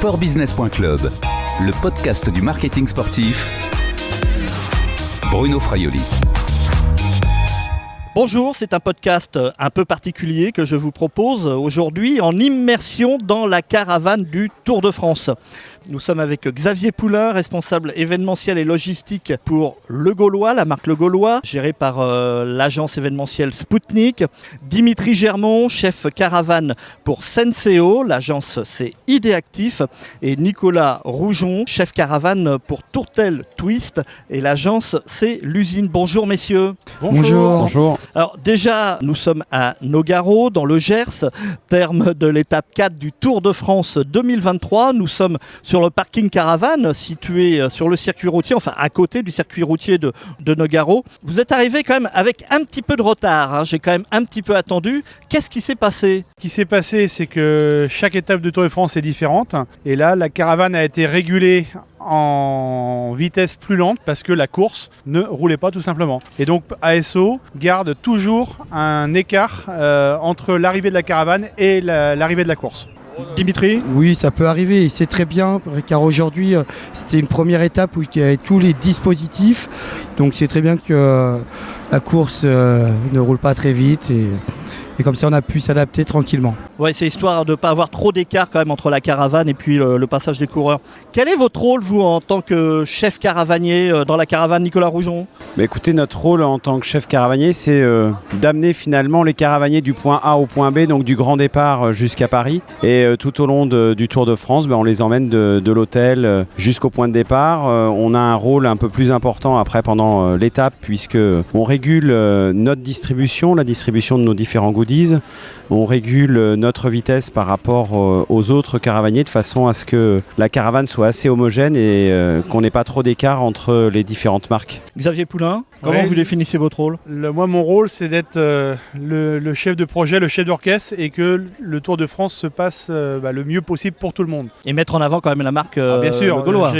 sportbusiness.club, le podcast du marketing sportif. Bruno Fraioli. Bonjour, c'est un podcast un peu particulier que je vous propose aujourd'hui en immersion dans la caravane du Tour de France. Nous sommes avec Xavier Poulain, responsable événementiel et logistique pour Le Gaulois, la marque Le Gaulois, gérée par l'agence événementielle Spoutnik. Dimitri Germont, chef caravane pour Senseo, l'agence c'est Idéactif. Et Nicolas Roujon, chef caravane pour Tourtel Twist et l'agence c'est l'usine. Bonjour messieurs. Bonjour. Alors déjà, nous sommes à Nogaro, dans le Gers, terme de l'étape 4 du Tour de France 2023. Nous sommes sur le parking caravane situé sur le circuit routier, enfin à côté du circuit routier de Nogaro. Vous êtes arrivé quand même avec un petit peu de retard, hein. J'ai quand même un petit peu attendu. Qu'est-ce qui s'est passé ? Ce qui s'est passé, c'est que chaque étape du Tour de France est différente. Et là, la caravane a été régulée en vitesse plus lente parce que la course ne roulait pas tout simplement. Et donc ASO garde toujours un écart entre l'arrivée de la caravane et l'arrivée de la course. Dimitri ? Oui, ça peut arriver et c'est très bien car aujourd'hui c'était une première étape où il y avait tous les dispositifs. Donc c'est très bien que la course ne roule pas très vite et comme ça on a pu s'adapter tranquillement. Ouais, c'est histoire de ne pas avoir trop d'écart quand même entre la caravane et puis le passage des coureurs. Quel est votre rôle, vous, en tant que chef caravanier dans la caravane, Nicolas Roujon ? Écoutez, notre rôle en tant que chef caravanier, c'est d'amener finalement les caravaniers du point A au point B, donc du grand départ jusqu'à Paris. Et tout au long du Tour de France, on les emmène de l'hôtel jusqu'au point de départ. On a un rôle un peu plus important après pendant l'étape, puisque on régule notre distribution, la distribution de nos différents goodies. On régule notre vitesse par rapport aux autres caravaniers de façon à ce que la caravane soit assez homogène et qu'on n'ait pas trop d'écart entre les différentes marques. Xavier Poulain, comment vous définissez votre rôle ? Moi, mon rôle, c'est d'être le chef de projet, le chef d'orchestre et que le Tour de France se passe le mieux possible pour tout le monde. Et mettre en avant quand même la marque bien sûr, Le Gaulois.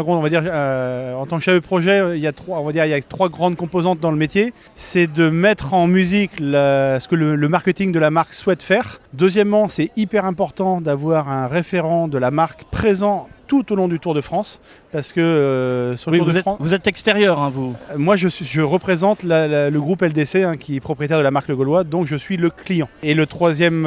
On va dire, en tant que chef de projet, il y a trois grandes composantes dans le métier. C'est de mettre en musique ce que le marketing de la marque souhaite faire. Deuxièmement, c'est hyper important d'avoir un référent de la marque présent tout au long du Tour de France, parce que sur le Tour de France... Vous êtes extérieur, hein, vous. Moi, je représente le groupe LDC, qui est propriétaire de la marque Le Gaulois, donc je suis le client. Et le troisième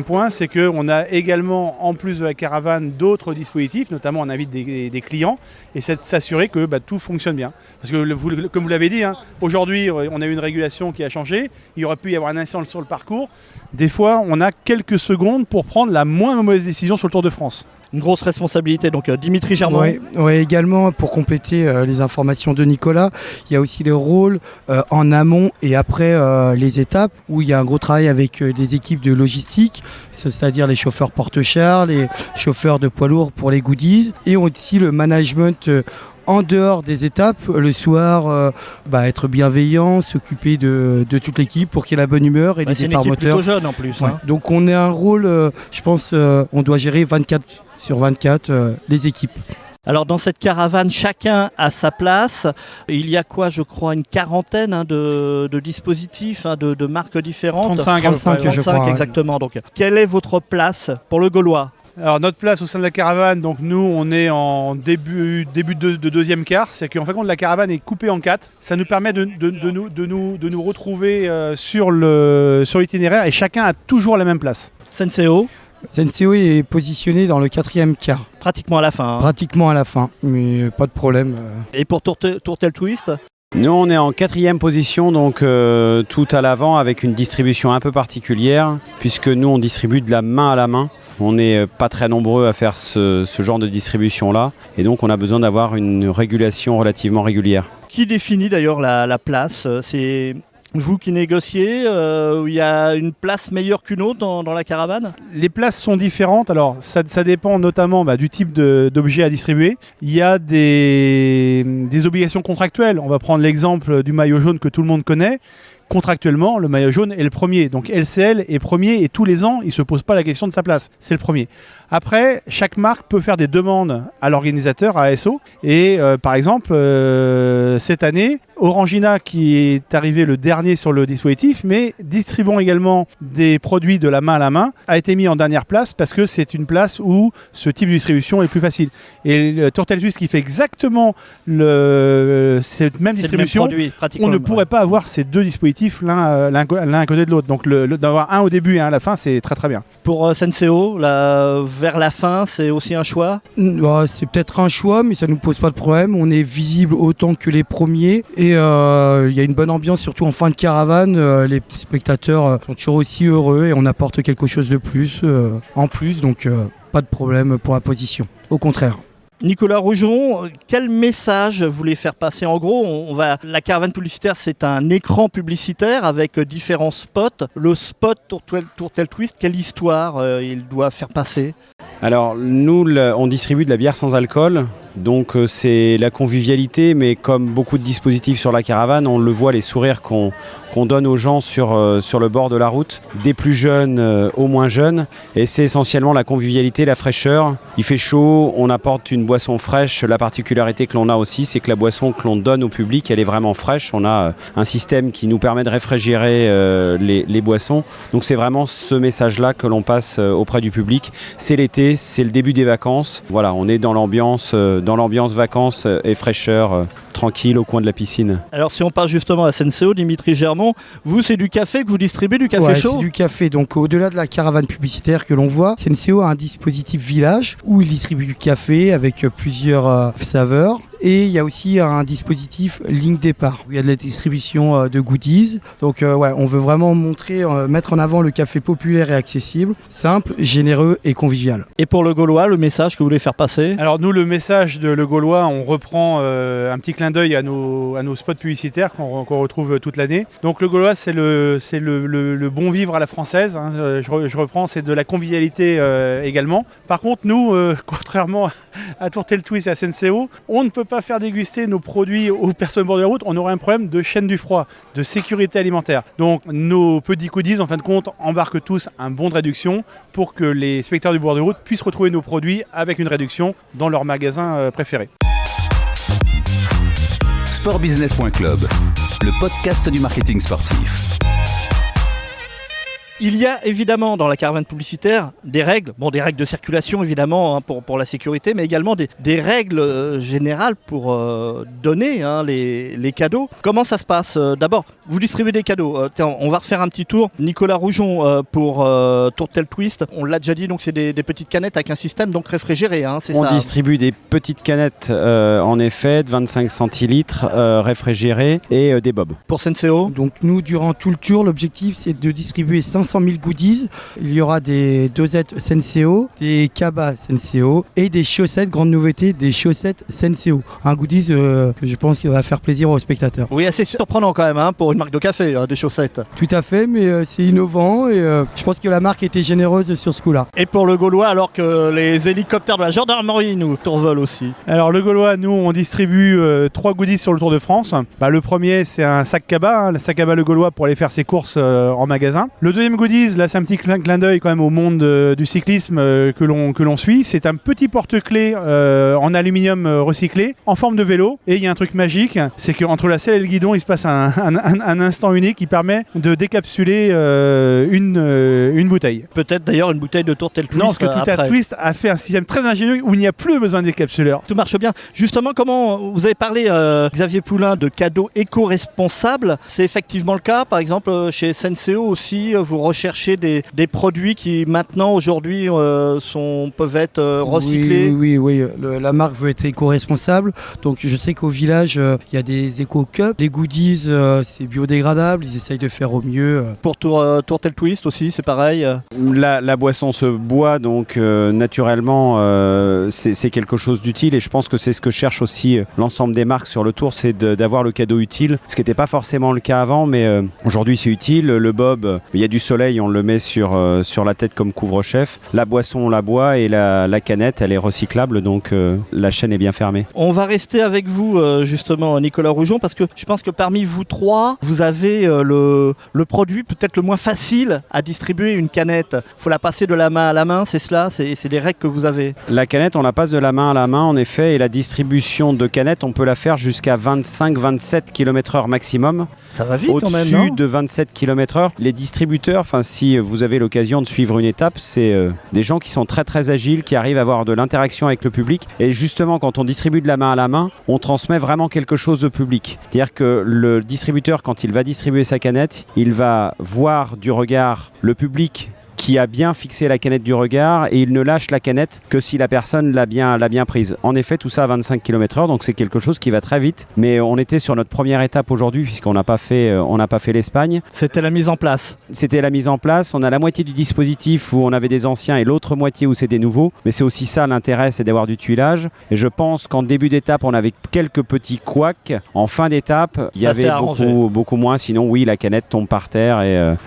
point, c'est qu'on a également, en plus de la caravane, d'autres dispositifs, notamment on invite des clients, et c'est de s'assurer que tout fonctionne bien. Parce que, comme vous l'avez dit, aujourd'hui, on a eu une régulation qui a changé, il aurait pu y avoir un incident sur le parcours. Des fois, on a quelques secondes pour prendre la moins mauvaise décision sur le Tour de France. Une grosse responsabilité, donc Dimitri Germont. Oui, également pour compléter les informations de Nicolas, il y a aussi le rôle en amont et après les étapes où il y a un gros travail avec des équipes de logistique, c'est-à-dire les chauffeurs porte-chars, les chauffeurs de poids lourds pour les goodies et aussi le management en dehors des étapes, le soir, être bienveillant, s'occuper de toute l'équipe pour qu'il y ait la bonne humeur et les départs moteurs. C'est une équipe plutôt jeune en plus. Ouais. Donc on a un rôle, je pense, on doit gérer 24 sur 24 les équipes. Alors dans cette caravane, chacun a sa place. Il y a quoi, je crois, une quarantaine de dispositifs, de marques différentes. 35 je crois. Exactement. Donc, quelle est votre place pour Le Gaulois ? Alors notre place au sein de la caravane, donc nous on est en début de deuxième quart, c'est qu'en fin de compte la caravane est coupée en 4. Ça nous permet de nous retrouver sur l'itinéraire et chacun a toujours la même place. Senseo est positionné dans le 4e quart. Pratiquement à la fin. Pratiquement à la fin, mais pas de problème. Et pour Tourtel Twist ? Nous, on est en 4e position, donc tout à l'avant avec une distribution un peu particulière, puisque nous, on distribue de la main à la main. On n'est pas très nombreux à faire ce genre de distribution-là, et donc on a besoin d'avoir une régulation relativement régulière. Qui définit d'ailleurs la place ? C'est vous qui négociez, il y a une place meilleure qu'une autre dans la caravane ? Les places sont différentes, alors ça dépend notamment du type d'objets à distribuer. Il y a des obligations contractuelles, on va prendre l'exemple du maillot jaune que tout le monde connaît. contractuellement, le maillot jaune est le premier. Donc LCL est premier et tous les ans, il ne se pose pas la question de sa place. C'est le premier. Après, chaque marque peut faire des demandes à l'organisateur, à ASO. Et par exemple, cette année, Orangina, qui est arrivé le dernier sur le dispositif, mais distribuant également des produits de la main à la main, a été mis en dernière place parce que c'est une place où ce type de distribution est plus facile. Et Tourtel Twist, qui fait exactement cette même distribution, le même produit, on ne pourrait pas avoir ces deux dispositifs l'un à côté de l'autre. Donc d'avoir un au début et un à la fin, c'est très très bien. Pour Senseo, vers la fin, c'est aussi un choix? C'est peut-être un choix, mais ça ne nous pose pas de problème. On est visible autant que les premiers et il y a une bonne ambiance, surtout en fin de caravane. Les spectateurs sont toujours aussi heureux et on apporte quelque chose de plus en plus, donc pas de problème pour la position. Au contraire. Nicolas Roujon, quel message vous voulez faire passer? En gros, la caravane publicitaire, c'est un écran publicitaire avec différents spots. Le spot Tourtel Twist, quelle histoire il doit faire passer? Alors nous, on distribue de la bière sans alcool, donc c'est la convivialité, mais comme beaucoup de dispositifs sur la caravane, on le voit, les sourires qu'on donne aux gens sur le bord de la route, des plus jeunes aux moins jeunes, et c'est essentiellement la convivialité, la fraîcheur. Il fait chaud, on apporte une boisson fraîche. La particularité que l'on a aussi, c'est que la boisson que l'on donne au public, elle est vraiment fraîche. On a un système qui nous permet de réfrigérer les boissons, donc c'est vraiment ce message-là que l'on passe auprès du public. C'est l'été, c'est le début des vacances. Voilà, on est dans l'ambiance vacances et fraîcheur, tranquille au coin de la piscine. Alors si on parle justement à Senseo, Dimitri Germont, vous c'est du café que vous distribuez, du café chaud? C'est du café, donc au-delà de la caravane publicitaire que l'on voit, Senseo a un dispositif village où il distribue du café avec plusieurs saveurs. Et il y a aussi un dispositif ligne départ où il y a de la distribution de goodies. Donc on veut vraiment mettre en avant le café populaire et accessible, simple, généreux et convivial. Et pour le Gaulois, le message que vous voulez faire passer? Alors nous, le message de Le Gaulois, on reprend un petit clin d'œil à nos spots publicitaires qu'on retrouve toute l'année. Donc Le Gaulois, c'est le bon vivre à la française. Je reprends, c'est de la convivialité également. Par contre, nous, contrairement à Tourtel Twist et à Senseo, on ne peut pas faire déguster nos produits aux personnes au bord de la route. On aurait un problème de chaîne du froid, de sécurité alimentaire. Donc nos petits goodies, en fin de compte, embarquent tous un bon de réduction pour que les spectateurs du bord de route puissent retrouver nos produits avec une réduction dans leur magasin préféré. Sportbusiness.club, le podcast du marketing sportif. Il y a évidemment dans la caravane publicitaire des règles, des règles de circulation évidemment pour la sécurité, mais également des règles générales pour donner les cadeaux. Comment ça se passe? D'abord, vous distribuez des cadeaux. On va refaire un petit tour. Nicolas Roujon pour Tourtel Twist. On l'a déjà dit, donc c'est des petites canettes avec un système donc réfrigéré. C'est on ça. Distribue des petites canettes en effet de 25 centilitres réfrigérées et des bobs. Pour Senseo? Donc nous, durant tout le tour, l'objectif c'est de distribuer 500 000 goodies. Il y aura des dosettes Senseo, des cabas Senseo et des chaussettes, grande nouveauté, des chaussettes Senseo. Un goodies que je pense qu'il va faire plaisir aux spectateurs. Oui, assez surprenant quand même pour une marque de café, des chaussettes. Tout à fait, mais c'est innovant et je pense que la marque était généreuse sur ce coup-là. Et pour le Gaulois, alors que les hélicoptères de la gendarmerie nous survolent aussi? Alors le Gaulois, nous on distribue 3 goodies sur le Tour de France. Le premier, c'est un sac cabas, le sac cabas le Gaulois pour aller faire ses courses en magasin. Le deuxième goodies, là c'est un petit clin d'œil quand même au monde du cyclisme que l'on suit. C'est un petit porte-clés en aluminium recyclé en forme de vélo. Et il y a un truc magique, c'est qu'entre la selle et le guidon, il se passe un instant unique qui permet de décapsuler une bouteille. Peut-être d'ailleurs une bouteille de Tourtel Twist. Non, parce que Tourtel Twist a fait un système très ingénieux où il n'y a plus besoin de décapsuleur. Tout marche bien. Justement, comment vous avez parlé, Xavier Poulain, de cadeaux éco-responsables? C'est effectivement le cas. Par exemple, chez Senseo aussi, vous recherchez des produits qui maintenant, aujourd'hui, peuvent être recyclés. Oui. La marque veut être éco-responsable. Donc je sais qu'au village, il y a des éco-cups, des goodies, c'est biodégradable. Ils essayent de faire au mieux. Pour Tourtel Twist aussi, c'est pareil. La boisson se boit, donc naturellement, c'est quelque chose d'utile. Et je pense que c'est ce que cherche aussi l'ensemble des marques sur le tour, c'est d'avoir le cadeau utile. Ce qui n'était pas forcément le cas avant, mais aujourd'hui c'est utile. Le bob, il y a du soleil soleil, on le met sur la tête comme couvre-chef. La boisson, on la boit et la canette, elle est recyclable, donc la chaîne est bien fermée. On va rester avec vous justement, Nicolas Roujon, parce que je pense que parmi vous trois, vous avez le produit peut-être le moins facile à distribuer, une canette. Il faut la passer de la main à la main, c'est cela, c'est des règles que vous avez. La canette, on la passe de la main à la main, en effet, et la distribution de canettes, on peut la faire jusqu'à 25-27 km/h maximum. Ça va vite quand même, Au-dessus non ? de 27 km/h, les distributeurs, si vous avez l'occasion de suivre une étape, c'est des gens qui sont très très agiles, qui arrivent à avoir de l'interaction avec le public. Et justement, quand on distribue de la main à la main, on transmet vraiment quelque chose au public. C'est-à-dire que le distributeur, quand il va distribuer sa canette, il va voir du regard le public qui a bien fixé la canette du regard et il ne lâche la canette que si la personne l'a bien prise. En effet, tout ça à 25 km/h, donc c'est quelque chose qui va très vite. Mais on était sur notre première étape aujourd'hui puisqu'on n'a pas fait l'Espagne. C'était la mise en place. C'était la mise en place. On a la moitié du dispositif où on avait des anciens et l'autre moitié où c'est des nouveaux. Mais c'est aussi ça l'intérêt, c'est d'avoir du tuilage. Et je pense qu'en début d'étape, on avait quelques petits couacs. En fin d'étape, il y avait beaucoup moins. Sinon, oui, la canette tombe par terre.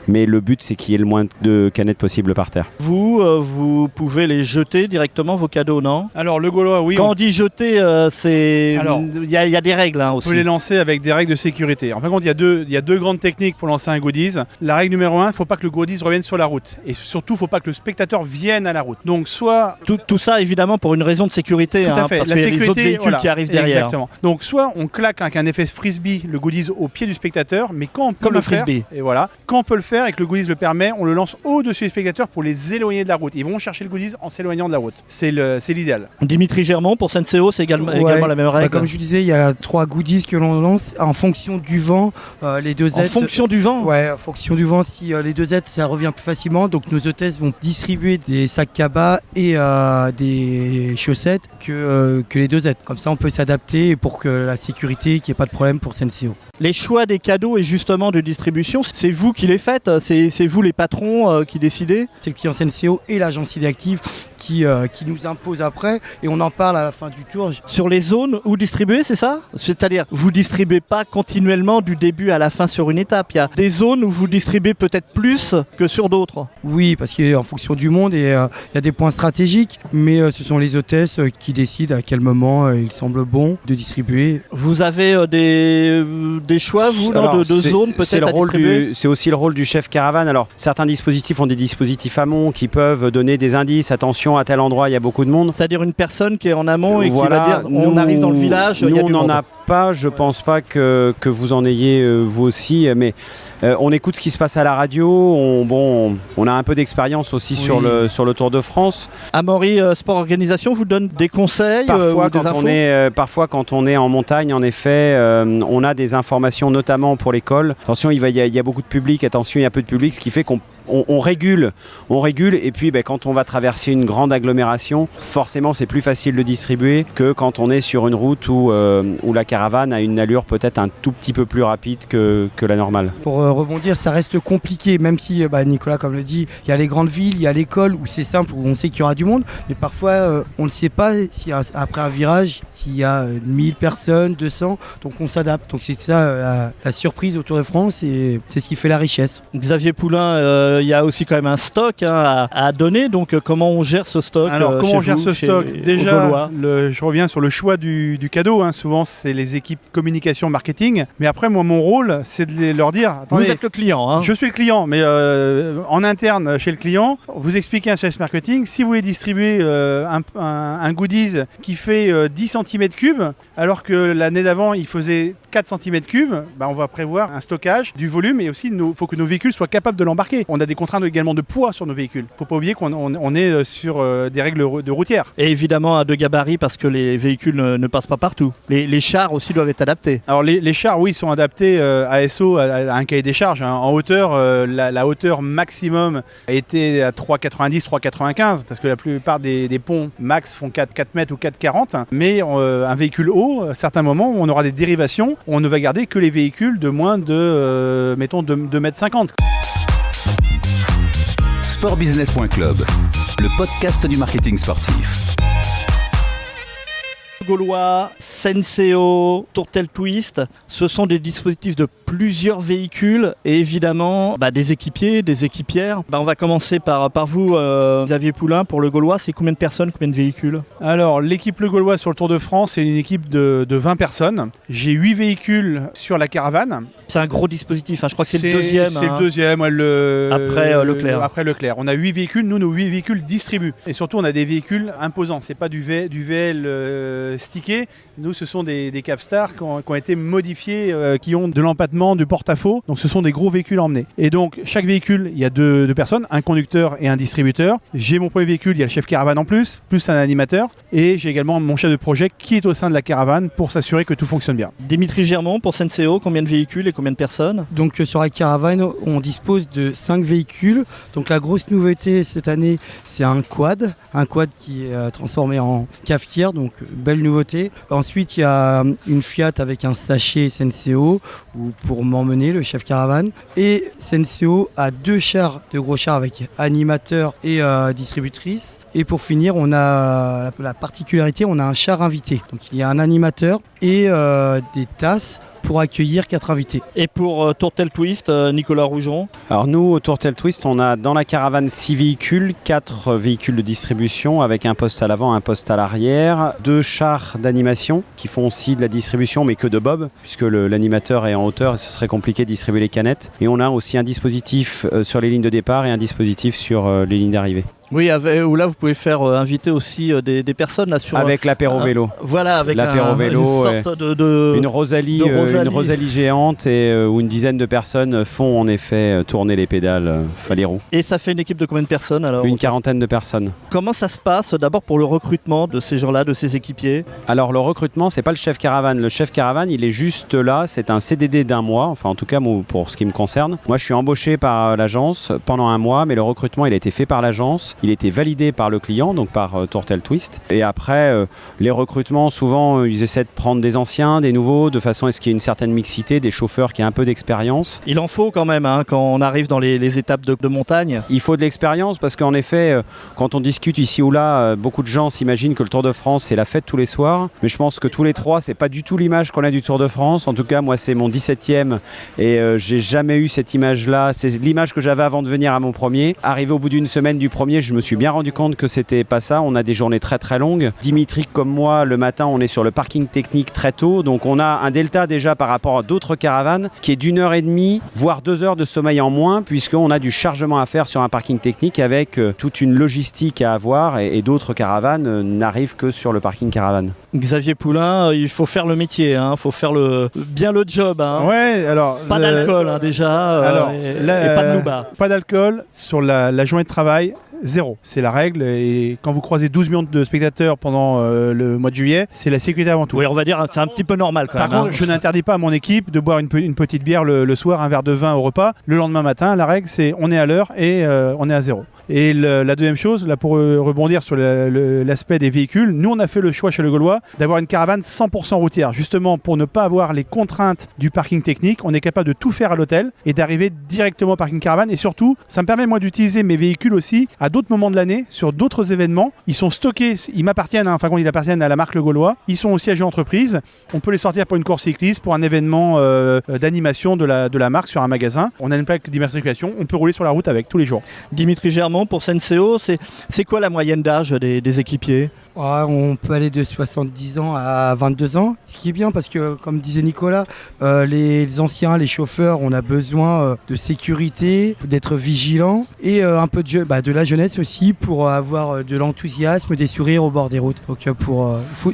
Mais le but, c'est qu'il y ait le moins de canettes possible par terre. Vous pouvez les jeter directement, vos cadeaux, non ? Alors le Gaulois, oui. Quand on dit jeter, il y a des règles aussi. On peut les lancer avec des règles de sécurité. En fin de compte, il y a deux grandes techniques pour lancer un goodies. La règle numéro 1, il ne faut pas que le goodies revienne sur la route. Et surtout, il ne faut pas que le spectateur vienne à la route. Donc soit... Tout ça, évidemment, pour une raison de sécurité. Tout à fait. Parce la qu'il y a sécurité, les autres véhicules qui arrivent derrière. Exactement. Donc soit on claque avec un effet frisbee le goodies au pied du spectateur, mais quand on peut le faire... frisbee. Et voilà. Quand on peut le faire et que le goodies le permet, on le lance au-dessus des spectateurs pour les éloigner de la route. Ils vont chercher le goodies en s'éloignant de la route. C'est l'idéal. Dimitri Germont, pour Senseo, c'est également la même règle. Comme je disais, il y a 3 goodies que l'on lance en fonction du vent. Les deux aides. En fonction du vent ? Ouais, en fonction du vent. Si les deux aides, ça revient plus facilement. Donc nos hôtesses vont distribuer des sacs cabas et des chaussettes que les deux aides. Comme ça, on peut s'adapter pour que la sécurité, qu'il n'y ait pas de problème pour Senseo. Les choix des cadeaux et justement de distribution, c'est vous qui les faites ? C'est vous les patrons qui décidez ? C'est le client Senseo et l'agence Idéactive qui nous impose après et on en parle à la fin du tour. Sur les zones où distribuer, c'est ça ? C'est-à-dire, vous distribuez pas continuellement du début à la fin sur une étape. Il y a des zones où vous distribuez peut-être plus que sur d'autres. Oui, parce qu'en fonction du monde, il y a des points stratégiques, mais ce sont les hôtesses qui décident à quel moment il semble bon de distribuer. Vous avez des choix, vous, de zones peut-être à distribuer ? C'est aussi le rôle du chef caravane. Alors, certains dispositifs ont des dispositifs amont qui peuvent donner des indices. Attention, à tel endroit, il y a beaucoup de monde. C'est-à-dire une personne qui est en amont et qui va dire on arrive dans le village, il y a du monde. On n'en a pas, je pense pas que vous en ayez vous aussi, mais on écoute ce qui se passe à la radio. On a un peu d'expérience aussi sur le Tour de France. Amaury Sport Organisation vous donne des conseils ou des infos ? Parfois, quand on est en montagne, en effet, on a des informations, notamment pour l'école. Attention, il y a beaucoup de public. Attention, il y a peu de public, ce qui fait qu'on régule. Et puis, quand on va traverser une grande agglomération, forcément, c'est plus facile de distribuer que quand on est sur une route où la caravane a une allure peut-être un tout petit peu plus rapide que la normale. Pour rebondir, ça reste compliqué, même si Nicolas, comme le dit, il y a les grandes villes, il y a l'école où c'est simple, où on sait qu'il y aura du monde, mais parfois on ne sait pas si après un virage, s'il y a 1000 personnes, 200, donc on s'adapte. Donc c'est ça la surprise au Tour de France et c'est ce qui fait la richesse. Xavier Poulain, il y a aussi quand même un stock à donner, donc comment on gère ce stock ? Alors comment on gère ce stock ? Déjà, je reviens sur le choix du cadeau, souvent c'est les équipes communication, marketing, mais après moi mon rôle c'est de leur dire attendez, vous êtes le client. Je suis le client, mais en interne chez le client, vous expliquez un service marketing, si vous voulez distribuer un goodies qui fait 10 cm3, alors que l'année d'avant il faisait 4 cm3, on va prévoir un stockage du volume et aussi il faut que nos véhicules soient capables de l'embarquer. On a des contraintes également de poids sur nos véhicules. Il ne faut pas oublier qu'on est sur des règles de routière. Et évidemment à 2 gabarits parce que les véhicules ne passent pas partout. Les chars aussi doivent être adaptés. Alors les chars, oui, sont adaptés à SO, à un cahier des charges. En hauteur, la hauteur maximum a été à 3,90, 3,95 parce que la plupart des ponts max font 4 mètres ou 4,40. Mais un véhicule haut, à certains moments, on aura des dérivations. On ne va garder que les véhicules de moins de, mettons, 2,50 mètres. Sportbusiness.club, le podcast du marketing sportif. Gaulois, Senseo, Tourtel Twist, ce sont des dispositifs de plusieurs véhicules et évidemment des équipiers, des équipières. On va commencer par vous, Xavier Poulain, pour le Gaulois. C'est combien de personnes, combien de véhicules? Alors, l'équipe Le Gaulois sur le Tour de France, c'est une équipe de 20 personnes. J'ai 8 véhicules sur la caravane. C'est un gros dispositif, je crois que c'est le deuxième. C'est le deuxième, après Leclerc. Après Leclerc. On a 8 véhicules, nous, nos 8 véhicules distribuent. Et surtout, on a des véhicules imposants. C'est pas du VL stické. Nous, ce sont des Capstar qui ont été modifiés, qui ont de l'empattement, du porte-à-faux. Donc, ce sont des gros véhicules à emmener. Et donc, chaque véhicule, il y a deux personnes, un conducteur et un distributeur. J'ai mon premier véhicule, il y a le chef caravane en plus un animateur. Et j'ai également mon chef de projet qui est au sein de la caravane pour s'assurer que tout fonctionne bien. Dimitri Germont, pour Senseo, combien de véhicules et combien de personnes? Donc sur la caravane, on dispose de 5 véhicules. Donc la grosse nouveauté cette année, c'est un quad qui est transformé en cafetière, donc belle nouveauté. Ensuite, il y a une Fiat avec un sachet Senseo pour m'emmener, le chef caravane. Et Senseo a 2 chars, 2 gros chars avec animateur et distributrice. Et pour finir, on a la particularité, on a un char invité. Donc il y a un animateur et des tasses pour accueillir 4 invités. Et pour Tourtel Twist, Nicolas Roujon? Alors nous, au Tourtel Twist, on a dans la caravane 6 véhicules, 4 véhicules de distribution avec un poste à l'avant, un poste à l'arrière, 2 chars d'animation qui font aussi de la distribution mais que de bob, puisque l'animateur est en hauteur et ce serait compliqué de distribuer les canettes. Et on a aussi un dispositif sur les lignes de départ et un dispositif sur les lignes d'arrivée. Oui, où là vous pouvez faire inviter aussi des personnes là sur avec l'apéro vélo. Voilà, avec l'apéro vélo, une sorte de une Rosalie géante où une dizaine de personnes font en effet tourner les pédales, les roues. Et ça fait une équipe de combien de personnes alors? Une quarantaine de personnes. Comment ça se passe d'abord pour le recrutement de ces gens-là, de ces équipiers? Alors le recrutement, c'est pas le chef caravane. Le chef caravane, il est juste là. C'est un CDD d'1 mois. Enfin, en tout cas, pour ce qui me concerne. Moi, je suis embauché par l'agence pendant 1 mois, mais le recrutement, il a été fait par l'agence. Il a été validé par le client, donc par Tourtel Twist. Et après, les recrutements, souvent, ils essaient de prendre des anciens, des nouveaux, de façon à ce qu'il y ait une certaine mixité, des chauffeurs qui aient un peu d'expérience. Il en faut quand même, quand on arrive dans les étapes de montagne. Il faut de l'expérience parce qu'en effet, quand on discute ici ou là, beaucoup de gens s'imaginent que le Tour de France, c'est la fête tous les soirs. Mais je pense que tous les 3, c'est pas du tout l'image qu'on a du Tour de France. En tout cas, moi, c'est mon 17e et j'ai jamais eu cette image-là. C'est l'image que j'avais avant de venir à mon premier. Arrivé au bout d'une semaine du premier, je me suis bien rendu compte que c'était pas ça. On a des journées très très longues. Dimitri comme moi, le matin, on est sur le parking technique très tôt. Donc on a un delta déjà par rapport à d'autres caravanes qui est d'1h30, voire 2 heures de sommeil en moins, puisqu'on a du chargement à faire sur un parking technique avec toute une logistique à avoir et d'autres caravanes n'arrivent que sur le parking caravane. Xavier Poulain, il faut faire le métier, il faut faire bien le job. Ouais, alors pas d'alcool déjà, et pas de nouba. Pas d'alcool sur la journée de travail. 0, c'est la règle et quand vous croisez 12 millions de spectateurs pendant le mois de juillet, c'est la sécurité avant tout. Oui, on va dire c'est un petit peu normal quand même. Par contre, je n'interdis pas à mon équipe de boire une petite bière le soir, un verre de vin au repas. Le lendemain matin, la règle c'est on est à l'heure et on est à 0. Et la deuxième chose, là pour rebondir sur l'aspect des véhicules, nous on a fait le choix chez Le Gaulois d'avoir une caravane 100% routière, justement pour ne pas avoir les contraintes du parking technique. On est capable de tout faire à l'hôtel et d'arriver directement au parking caravane. Et surtout, ça me permet moi d'utiliser mes véhicules aussi à d'autres moments de l'année, sur d'autres événements. Ils sont stockés, ils m'appartiennent, ils appartiennent à la marque Le Gaulois. Ils sont au siège d'entreprise. On peut les sortir pour une course cycliste, pour un événement d'animation de la marque sur un magasin. On a une plaque d'immatriculation, on peut rouler sur la route avec tous les jours. Dimitri Germont, pour Senseo, c'est quoi la moyenne d'âge des équipiers? On peut aller de 70 ans à 22 ans, ce qui est bien parce que, comme disait Nicolas, les anciens, les chauffeurs, on a besoin de sécurité, d'être vigilant et un peu de la jeunesse aussi pour avoir de l'enthousiasme, des sourires au bord des routes. Donc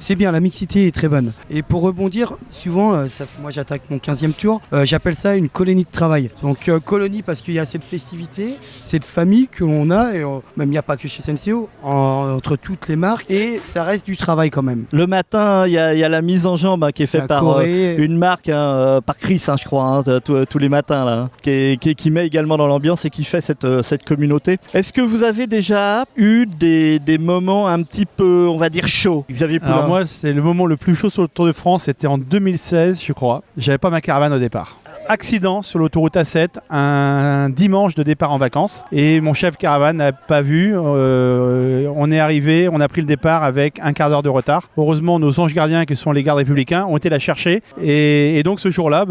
c'est bien, la mixité est très bonne. Et pour rebondir, souvent, moi j'attaque mon 15e tour, j'appelle ça une colonie de travail. Donc colonie parce qu'il y a cette festivité, cette famille que l'on a, et même il n'y a pas que chez Senseo, entre toutes les marques, et ça reste du travail quand même. Le matin, il y a la mise en jambe qui est faite par une marque, par Chris, je crois, tous les matins, là, qui met également dans l'ambiance et qui fait cette communauté. Est-ce que vous avez déjà eu des moments un petit peu, on va dire, chauds, Xavier Poulain? Alors moi, c'est le moment le plus chaud sur le Tour de France, c'était en 2016, je crois. J'avais pas ma caravane au départ. accident sur l'autoroute A7, un dimanche de départ en vacances. Et mon chef caravane n'a pas vu. On est arrivé, on a pris le départ avec un quart d'heure de retard. Heureusement, nos anges gardiens, qui sont les gardes républicains, ont été la chercher. Et donc ce jour-là,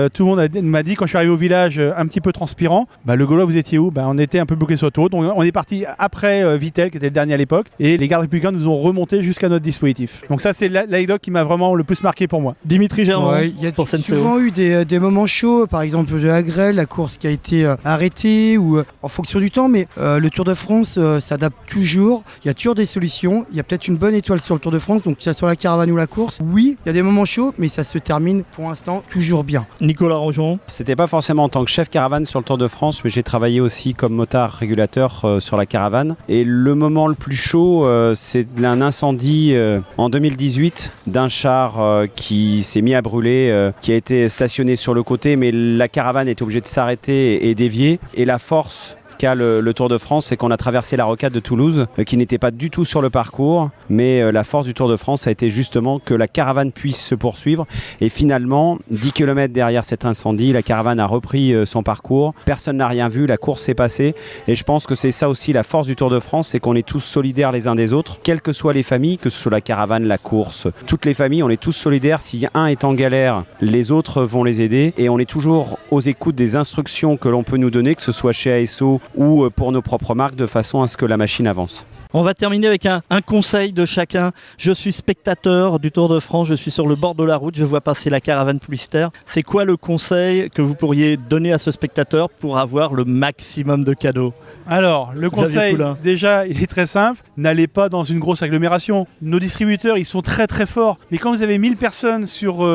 tout le monde m'a dit, quand je suis arrivé au village un petit peu transpirant, le Gaulois, vous étiez où? On était un peu bloqué sur l'autoroute. Donc on est parti après Vittel, qui était le dernier à l'époque. Et les gardes républicains nous ont remonté jusqu'à notre dispositif. Donc ça, c'est l'anecdote qui m'a vraiment le plus marqué pour moi. Dimitri Germont, Il y a pour Senseo. souvent eu des moments chauds, par exemple de la grêle, la course qui a été arrêtée ou en fonction du temps, mais le Tour de France s'adapte toujours. Il y a toujours des solutions. Il y a peut-être une bonne étoile sur le Tour de France, donc que ce soit la caravane ou la course. Oui, il y a des moments chauds, mais ça se termine pour l'instant toujours bien. Nicolas Roujon. C'était pas forcément en tant que chef caravane sur le Tour de France, mais j'ai travaillé aussi comme motard régulateur sur la caravane. Et le moment le plus chaud, c'est un incendie en 2018 d'un char qui s'est mis à brûler, qui a été stationné sur le côté, mais la caravane était obligée de s'arrêter et dévier. Et la force qu'a le Tour de France, c'est qu'on a traversé la rocade de Toulouse, qui n'était pas du tout sur le parcours, mais la force du Tour de France a été justement que la caravane puisse se poursuivre. Et finalement, 10 km derrière cet incendie, la caravane a repris son parcours. Personne n'a rien vu, la course s'est passée. Et je pense que c'est ça aussi la force du Tour de France, c'est qu'on est tous solidaires les uns des autres, quelles que soient les familles, que ce soit la caravane, la course, toutes les familles, on est tous solidaires. Si un est en galère, les autres vont les aider. Et on est toujours aux écoutes des instructions que l'on peut nous donner, que ce soit chez ASO ou pour nos propres marques, de façon à ce que la machine avance. On va terminer avec un conseil de chacun. Je suis spectateur du Tour de France, je suis sur le bord de la route, je vois passer la caravane publicitaire. C'est quoi le conseil que vous pourriez donner à ce spectateur pour avoir le maximum de cadeaux? Alors, le conseil, déjà, il est très simple. N'allez pas dans une grosse agglomération. Nos distributeurs, ils sont très très forts. Mais quand vous avez 1000 personnes sur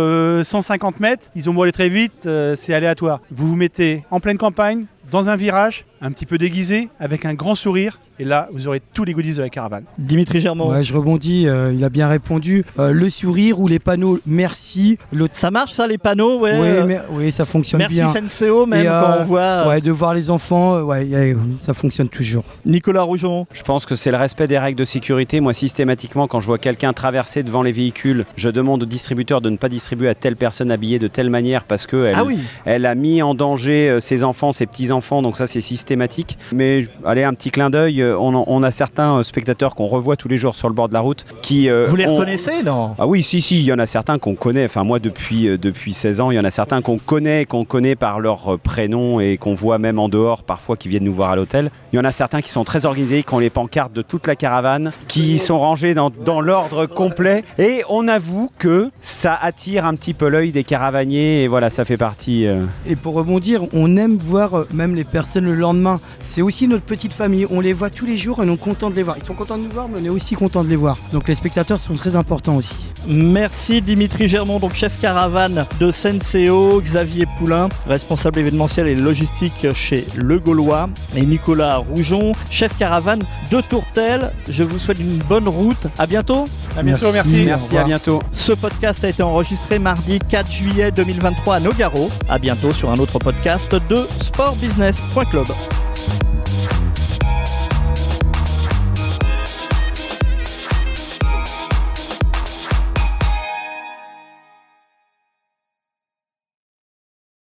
150 mètres, ils ont beau aller très vite, c'est aléatoire. Vous vous mettez en pleine campagne, dans un virage, un petit peu déguisé, avec un grand sourire. Et là, vous aurez tous les goodies de la caravane. Dimitri Germont. Ouais, je rebondis, il a bien répondu. Le sourire ou les panneaux merci. Ça marche ça, les panneaux? Oui, ça fonctionne bien. Merci Senseo, même quand on voit... Ouais, de voir les enfants, ça fonctionne toujours. Nicolas Roujon. Je pense que c'est le respect des règles de sécurité. Moi, systématiquement, quand je vois quelqu'un traverser devant les véhicules, je demande au distributeur de ne pas distribuer à telle personne habillée de telle manière parce qu'elle elle a mis en danger ses enfants, ses petits-enfants. Donc ça, c'est systématique. Mais allez, un petit clin d'œil. On a certains spectateurs qu'on revoit tous les jours sur le bord de la route qui... Vous les reconnaissez, non? Ah oui, si, il y en a certains qu'on connaît. Enfin, moi, depuis 16 ans, il y en a certains qu'on connaît par leur prénom et qu'on voit même en dehors, parfois, qui viennent nous voir à l'hôtel. Il y en a certains qui sont très organisés, qui ont les pancartes de toute la caravane, qui sont rangés dans l'ordre complet. Et on avoue que ça attire un petit peu l'œil des caravaniers. Et voilà, ça fait partie... Et pour rebondir, on aime voir même les personnes le lendemain. C'est aussi notre petite famille. On les voit tous les jours et on est content de les voir. Ils sont contents de nous voir, mais on est aussi content de les voir. Donc les spectateurs sont très importants aussi. Merci Dimitri Germont, donc chef caravane de Senseo, Xavier Poulain, responsable événementiel et logistique chez Le Gaulois, et Nicolas Roujon, chef caravane de Tourtel. Je vous souhaite une bonne route. À bientôt. À bientôt, merci. Merci, à bientôt. Ce podcast a été enregistré mardi 4 juillet 2023 à Nogaro. À bientôt sur un autre podcast de sportbusiness.club.